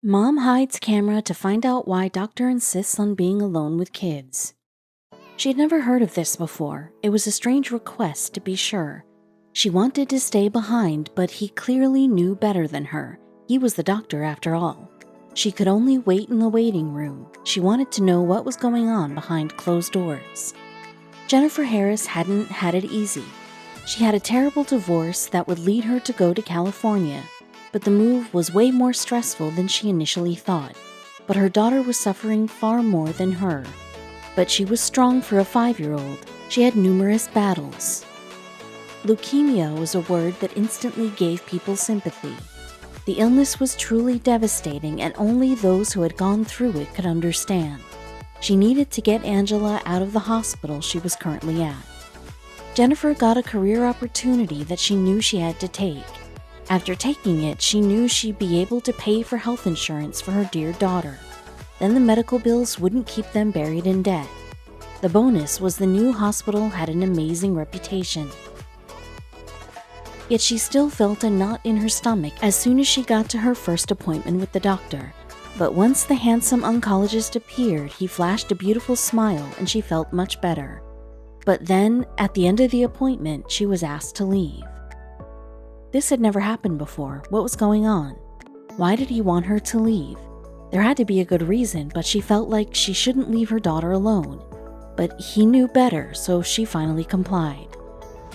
Mom hides camera to find out why doctor insists on being alone with kids. She had never heard of this before. It was a strange request, to be sure. She wanted to stay behind, but he clearly knew better than her. He was the doctor after all. She could only wait in the waiting room. She wanted to know what was going on behind closed doors. Jennifer Harris hadn't had it easy. She had a terrible divorce that would lead her to go to California. But the move was way more stressful than she initially thought. But her daughter was suffering far more than her. But she was strong for a 5-year-old. She had numerous battles. Leukemia was a word that instantly gave people sympathy. The illness was truly devastating, and only those who had gone through it could understand. She needed to get Angela out of the hospital she was currently at. Jennifer got a career opportunity that she knew she had to take. After taking it, she knew she'd be able to pay for health insurance for her dear daughter. Then the medical bills wouldn't keep them buried in debt. The bonus was the new hospital had an amazing reputation. Yet she still felt a knot in her stomach as soon as she got to her first appointment with the doctor. But once the handsome oncologist appeared, he flashed a beautiful smile and she felt much better. But then, at the end of the appointment, she was asked to leave. This had never happened before. What was going on? Why did he want her to leave? There had to be a good reason, but she felt like she shouldn't leave her daughter alone. But he knew better, so she finally complied.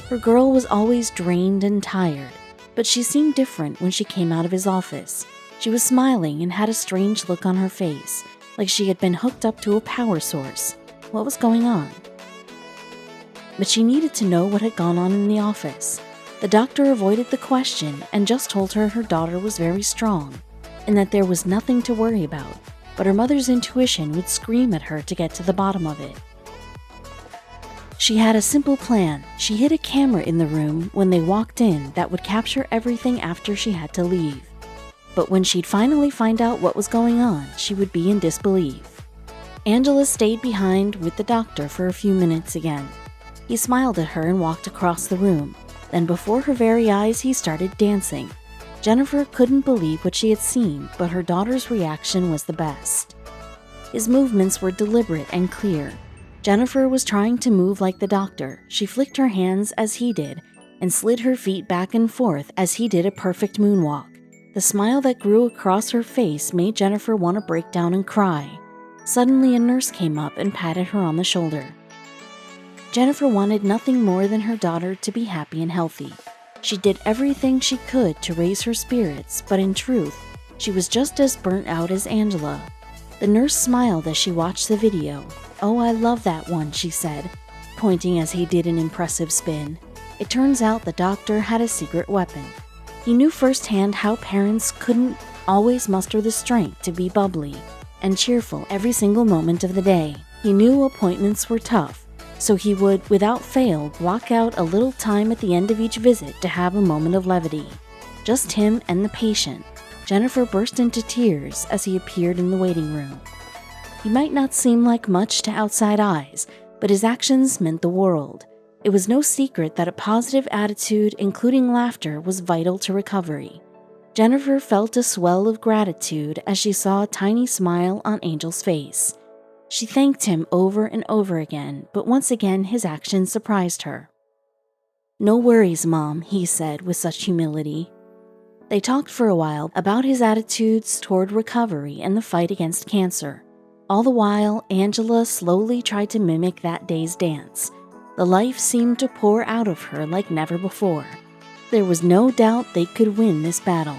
Her girl was always drained and tired, but she seemed different when she came out of his office. She was smiling and had a strange look on her face, like she had been hooked up to a power source. What was going on? But she needed to know what had gone on in the office. The doctor avoided the question and just told her her daughter was very strong and that there was nothing to worry about, but her mother's intuition would scream at her to get to the bottom of it. She had a simple plan. She hid a camera in the room when they walked in that would capture everything after she had to leave. But when she'd finally find out what was going on, she would be in disbelief. Angela stayed behind with the doctor for a few minutes again. He smiled at her and walked across the room. Then before her very eyes, he started dancing. Jennifer couldn't believe what she had seen, but her daughter's reaction was the best. His movements were deliberate and clear. Jennifer was trying to move like the doctor. She flicked her hands as he did, and slid her feet back and forth as he did a perfect moonwalk. The smile that grew across her face made Jennifer want to break down and cry. Suddenly, a nurse came up and patted her on the shoulder. Jennifer wanted nothing more than her daughter to be happy and healthy. She did everything she could to raise her spirits, but in truth, she was just as burnt out as Angela. The nurse smiled as she watched the video. "Oh, I love that one," she said, pointing as he did an impressive spin. It turns out the doctor had a secret weapon. He knew firsthand how parents couldn't always muster the strength to be bubbly and cheerful every single moment of the day. He knew appointments were tough, so he would, without fail, block out a little time at the end of each visit to have a moment of levity. Just him and the patient. Jennifer burst into tears as he appeared in the waiting room. He might not seem like much to outside eyes, but his actions meant the world. It was no secret that a positive attitude, including laughter, was vital to recovery. Jennifer felt a swell of gratitude as she saw a tiny smile on Angel's face. She thanked him over and over again, but once again his actions surprised her. "No worries, Mom," he said with such humility. They talked for a while about his attitudes toward recovery and the fight against cancer. All the while, Angela slowly tried to mimic that day's dance. The life seemed to pour out of her like never before. There was no doubt they could win this battle.